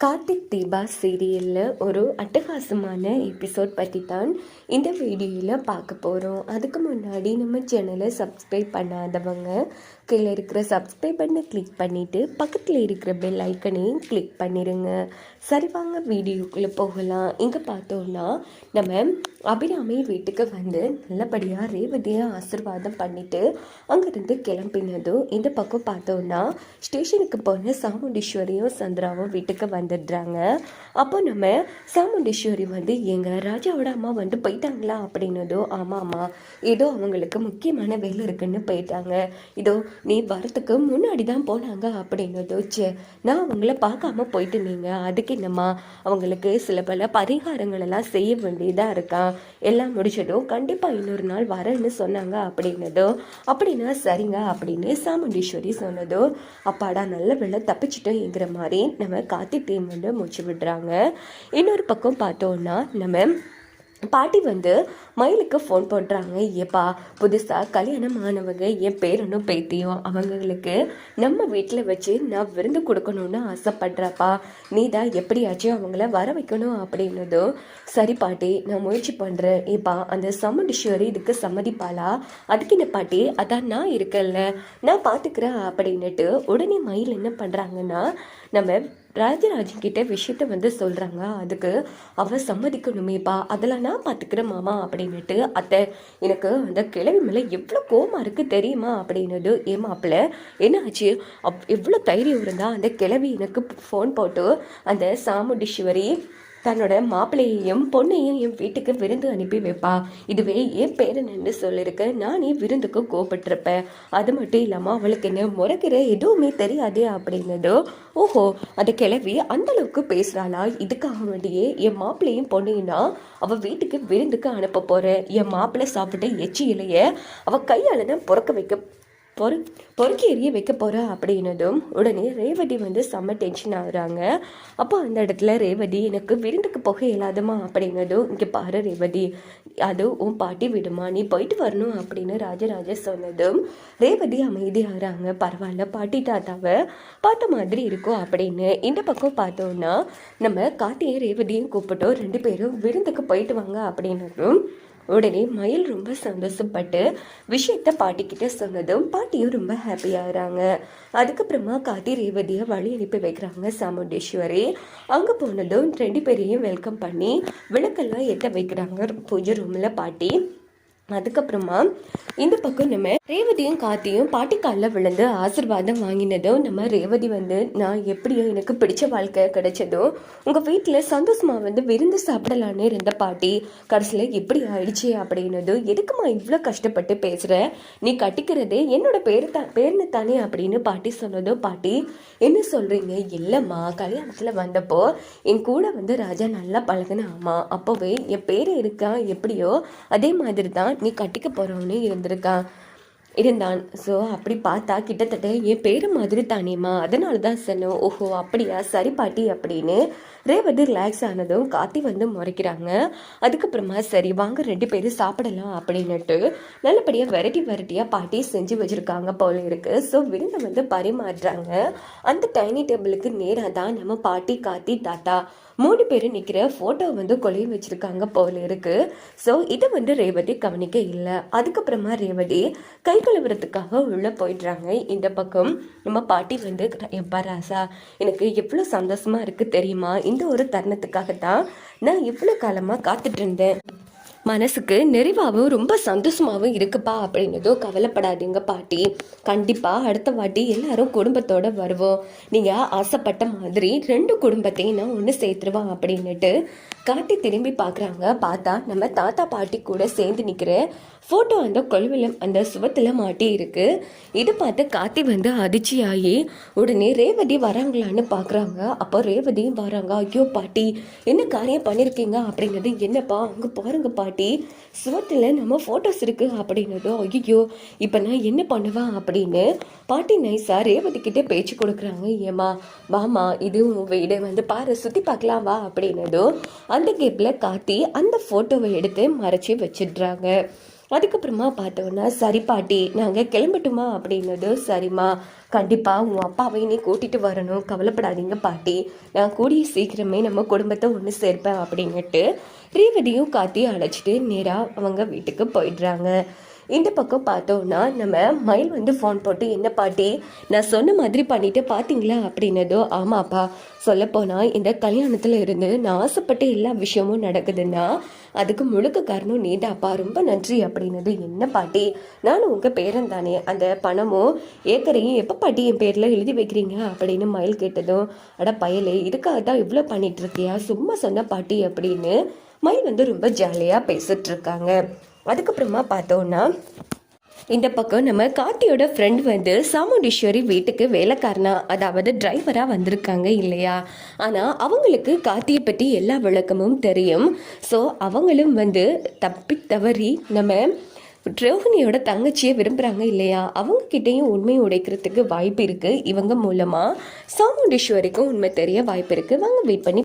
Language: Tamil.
கார்த்திக் தீபா சீரியலில் ஒரு அட்டகாசமான எபிசோட் பற்றி தான் இந்த வீடியோவில் பார்க்க போகிறோம். அதுக்கு முன்னாடி நம்ம சேனலை சப்ஸ்கிரைப் பண்ணாதவங்க கீழே இருக்கிற சப்ஸ்கிரைப் பண்ணை கிளிக் பண்ணிவிட்டு பக்கத்தில் இருக்கிற பெல் ஐக்கனையும் கிளிக் பண்ணிடுங்க. சரி வாங்க வீடியோக்குள்ளே போகலாம். இங்கே பார்த்தோன்னா நம்ம அபிராமி வீட்டுக்கு வந்து நல்லபடியாக ரேவதியை ஆசீர்வாதம் பண்ணிவிட்டு அங்கேருந்து கிளம்பினதும் இந்த பக்கம் பார்த்தோன்னா ஸ்டேஷனுக்கு போன சாமுண்டீஸ்வரியும் சந்திராவும் வீட்டுக்கு வந்துடுறாங்க. அப்போ நம்ம சாமுண்டீஸ்வரி வந்து எங்கள் ராஜாவோட அம்மா வந்து போயிட்டாங்களா அப்படின்னதும் ஆமாம்மா ஏதோ அவங்களுக்கு முக்கியமான வேலை இருக்குன்னு போயிட்டாங்க, இதோ நீ வரத்துக்கு முன்னாடி தான் போனாங்க அப்படின்னதும் நான் அவங்கள பார்க்காம போயிட்டு நீங்கள் அதுக்கு என்னம்மா அவங்களுக்கு சில பல பரிகாரங்கள் எல்லாம் செய்ய வேண்டியதாக இருக்கா, எல்லாம் முடிச்சதும் கண்டிப்பாக இன்னொரு நாள் வரேன்னு சொன்னாங்க அப்படின்னதும் அப்படின்னா சரிங்க அப்படின்னு சாமுண்டீஸ்வரி சொன்னதும் அப்பாடா நல்ல வேலை தப்பிச்சிட்டோங்கிற மாதிரி நம்ம கார்த்திக் வந்து மூச்சு விடுறாங்க. இன்னொரு பக்கம் பார்த்தோன்னா நம்ம பாட்டி வந்து மயிலுக்கு ஃபோன் பண்ணுறாங்க. ஏப்பா புதுசாக கல்யாணம் ஆனவங்க என் பேரனும் பேத்தியும் அவங்களுக்கு நம்ம வீட்டில் வச்சு நான் விருந்து கொடுக்கணும்னு ஆசைப்படுறப்பா, நீ தான் எப்படியாச்சும் அவங்கள வர வைக்கணும் அப்படின்னதும் சரி பாட்டி நான் முயற்சி பண்ணுறேன். ஏப்பா அந்த சாமுண்டீஸ்வரி இதுக்கு சம்மதிப்பாளா, அதுக்கு என்ன பாட்டி அதான் நான் இருக்கல நான் பார்த்துக்கிறேன் அப்படின்னுட்டு உடனே மயில் என்ன பண்ணுறாங்கன்னா நம்ம ராஜராஜன் கிட்ட விஷயத்த வந்து சொல்கிறாங்க. அதுக்கு அவ சம்மதிக்கணுமேப்பா, அதெல்லாம் நான் பார்த்துக்கிறேன் மாமா அப்படின்னுட்டு அத்தை எனக்கு அந்த கிழவி மேலே எவ்வளோ கோமா இருக்குது தெரியுமா அப்படின்னது ஏன் மாப்பிள்ள என்ன ஆச்சு, எவ்வளோ தைரியம் இருந்தா அந்த கிழவி எனக்கு ஃபோன் போட்டு அந்த சாமுண்டீஸ்வரி தன்னோட மாப்பிள்ளையையும் பொண்ணையும் என் வீட்டுக்கு விருந்து அனுப்பி வைப்பா, இதுவே என் பேரன்னு சொல்லியிருக்க நானே விருந்துக்கு கோபப்பட்டிருப்பேன், அது மட்டும் இல்லாமல் அவளுக்கு என்ன முறைக்கிற எதுவுமே தெரியாது அப்படின்னதோ ஓஹோ அந்த கிழவி அந்தளவுக்கு பேசுகிறாளா, இதுக்காக வேண்டியே என் மாப்பிள்ளையும் பொண்ணையும் தான் அவள் வீட்டுக்கு விருந்துக்கு அனுப்ப போகிறேன், என் மாப்பிள்ளை சாப்பிட்டு எச்சி இலைய அவள் கையால் தான் பொறுக்க வைக்க பொறுக்கி எறிய வைக்க போகிறா அப்படின்னதும் உடனே ரேவதி வந்து செம்ம டென்ஷன் ஆகுறாங்க. அப்போ அந்த இடத்துல ரேவதி எனக்கு விருந்துக்கு போக இயலாதமா அப்படின்னதும் இங்கே பாரு ரேவதி அது உன் பாட்டி விடுமா, நீ போயிட்டு வரணும் அப்படின்னு ராஜராஜ சொன்னதும் ரேவதி அமைதியாகிறாங்க. பரவாயில்ல பாட்டி தாத்தாவை பார்த்த மாதிரி இருக்கும் அப்படின்னு. இந்த பக்கம் பார்த்தோன்னா நம்ம கார்த்தியை ரேவதியும் கூப்பிட்டோம், ரெண்டு பேரும் விருந்துக்கு போயிட்டு வாங்க அப்படின்னதும் உடனே மயில் ரொம்ப சந்தோஷப்பட்டு விஷயத்த பாட்டிக்கிட்ட சொன்னதும் பாட்டியும் ரொம்ப ஹாப்பியாகிறாங்க. அதுக்கப்புறமா கார்த்தி ரேவதியை வழி அனுப்பி வைக்கிறாங்க சாமுண்டீஸ்வரி. அங்கே போனதும் ரெண்டு பேரையும் வெல்கம் பண்ணி விளக்கெல்லாம் ஏற்ற வைக்கிறாங்க பூஜை ரூமில் பாட்டி. அதுக்கப்புறமா இந்த பக்கம் நம்ம ரேவதியும் கார்த்தியும் பாட்டி காலில் விழுந்து ஆசீர்வாதம் வாங்கினதும் நம்ம ரேவதி வந்து நான் எப்படியோ எனக்கு பிடிச்ச வாழ்க்கை கிடைச்சதும் உங்கள் வீட்டில் சந்தோஷமா வந்து விருந்து சாப்பிடலான்னு இருந்த பாட்டி கடைசியில் எப்படி ஆயிடுச்சு அப்படின்னதும் எதுக்குமா இவ்வளோ கஷ்டப்பட்டு பேசுகிற, நீ கட்டிக்கிறதே என்னோட பேருன்னு தானே அப்படின்னு பாட்டி சொன்னதும் பாட்டி என்ன சொல்கிறீங்க, இல்லைம்மா கல்யாணத்தில் வந்தப்போ என் கூட வந்து ராஜா நல்லா பழகுன ஆமா அப்போவே என் பேர் இருக்கான் எப்படியோ அதே மாதிரி தான் நீ கட்டிக்க போகிறவனு இருந்தான். ஸோ அப்படி பார்த்தா கிட்டத்தட்ட என் பேரு மாதிரி தானேம்மா, அதனால தான் சொன்னோம். ஓஹோ அப்படியா சரி பாட்டி அப்படின்னு ரேவதி ரிலாக்ஸ் ஆனதும் கார்த்தி வந்து முறைக்கிறாங்க. அதுக்கப்புறமா சரி வாங்க ரெண்டு பேரும் சாப்பிடலாம் அப்படின்னுட்டு நல்லபடியாக வெரைட்டியாக பாட்டி செஞ்சு வச்சுருக்காங்க போல இருக்குது. ஸோ விருந்தை வந்து பரிமாறுறாங்க. அந்த டைனிங் டேபிளுக்கு நேராக தான் நம்ம பாட்டி கார்த்தி தாத்தா மூணு பேரும் நிற்கிற ஃபோட்டோ வந்து கொலையும் வச்சுருக்காங்க போல இருக்குது. ஸோ இதை வந்து ரேவதி கவனிக்க இல்லை. அதுக்கப்புறமா ரேவதி கை கழுவுறதுக்காக உள்ளே போயிடுறாங்க. இந்த பக்கம் நம்ம பாட்டி வந்து எப்பா ராசா எனக்கு எவ்வளோ சந்தோஷமாக இருக்குது தெரியுமா, இந்த ஒரு தருணத்துக்காகத்தான் நான் இவ்வளோ காலமாக காத்துட்டு இருந்தேன், மனசுக்கு நிறைவாகவும் ரொம்ப சந்தோஷமாகவும் இருக்குப்பா அப்படின்னதும் கவலைப்படாதீங்க பாட்டி, கண்டிப்பாக அடுத்த வாட்டி எல்லாரும் குடும்பத்தோடு வருவோம், நீங்கள் ஆசைப்பட்ட மாதிரி ரெண்டு குடும்பத்தையும் நான் ஒன்று சேர்த்துருவான் அப்படின்னுட்டு காட்டி திரும்பி பார்க்குறாங்க. பார்த்தா நம்ம தாத்தா பாட்டி கூட சேர்ந்து நிற்கிற ஃபோட்டோ அந்த கொழுவில் அந்த சுவத்தில் மாட்டி இருக்கு. இது பார்த்து கார்த்தி வந்து அதிர்ச்சியாகி உடனே ரேவதி வராங்களான்னு பார்க்குறாங்க. அப்போ ரேவதியும் வராங்க. ஐயோ பாட்டி என்ன காரியம் பண்ணியிருக்கீங்க அப்படிங்கிறது, என்னப்பா அங்கே பாருங்க பாட்டி சுவத்தில் நம்ம ஃபோட்டோஸ் இருக்குது அப்படின்னதும் ஐயோ இப்போ நான் என்ன பண்ணுவேன் அப்படின்னு பாட்டி நைஸா ரேவதி கிட்டே பேச்சு கொடுக்குறாங்க. ஏமா வாமா இது உன் வீடு வந்து பாரு சுற்றி பார்க்கலாம் வா அப்படின்னதும் அந்த கேப்பில் கார்த்தி அந்த ஃபோட்டோவை எடுத்து மறைச்சி வச்சிடுறாங்க. அதுக்கப்புறமா பார்த்தோன்னா சரி பாட்டி நாங்கள் கிளம்பட்டுமா அப்படின்னது. சரிம்மா, கண்டிப்பாக உன் அப்பாவை நீ கூட்டிகிட்டு வரணும், கவலைப்படாதீங்க பாட்டி, நான் கூடிய சீக்கிரமே நம்ம குடும்பத்தை ஒன்று சேர்ப்பேன் அப்படின்னுட்டு ரேவதியும் கார்த்தியும் அழைச்சிட்டு நேராக அவங்க வீட்டுக்கு போயிடுறாங்க. இந்த பக்கம் பார்த்தோன்னா நம்ம மயில் ஃபோன் போட்டு, என்ன பாட்டி நான் சொன்ன மாதிரி பண்ணிட்டு பார்த்தீங்களா அப்படின்னதோ. ஆமாப்பா, சொல்லப்போனால் இந்த கல்யாணத்தில் இருந்து நான் ஆசைப்பட்ட எல்லா விஷயமும் நடக்குதுன்னா அதுக்கு முழுக்க காரணம் நீதாப்பா, ரொம்ப நன்றி அப்படின்னது. என்ன பாட்டி, நானும் உங்கள் பேரன் தானே, அந்த பணமும் ஏக்கரையும் எப்போ பாட்டி என் பேரில் எழுதி வைக்கிறீங்க அப்படின்னு மயில் கேட்டதும், அட பயலே, இதுக்காக தான் இவ்வளோ பண்ணிட்டு இருக்கியா, சும்மா சொன்ன பாட்டி அப்படின்னு மயில் ரொம்ப ஜாலியாக பேசிட்டு இருக்காங்க. அதுக்கப்புறமா பார்த்தோன்னா இந்த பக்கம் நம்ம கார்த்தியோட ஃப்ரெண்ட் சாமுண்டீஸ்வரி வீட்டுக்கு வேலைக்காரனா, அதாவது டிரைவராக வந்திருக்காங்க இல்லையா. ஆனால் அவங்களுக்கு கார்த்தியை பற்றி எல்லா விளக்கமும் தெரியும். ஸோ அவங்களும் தப்பி தவறி நம்ம ரோஹிணியோட தங்கச்சியை விரும்புகிறாங்க இல்லையா, அவங்கக்கிட்டையும் உண்மையை உடைக்கிறதுக்கு வாய்ப்பு இருக்குது. இவங்க மூலமாக சாமுண்டீஸ்வரிக்கும் உண்மை தெரிய வாய்ப்பு இருக்குது. வாங்க வெயிட் பண்ணி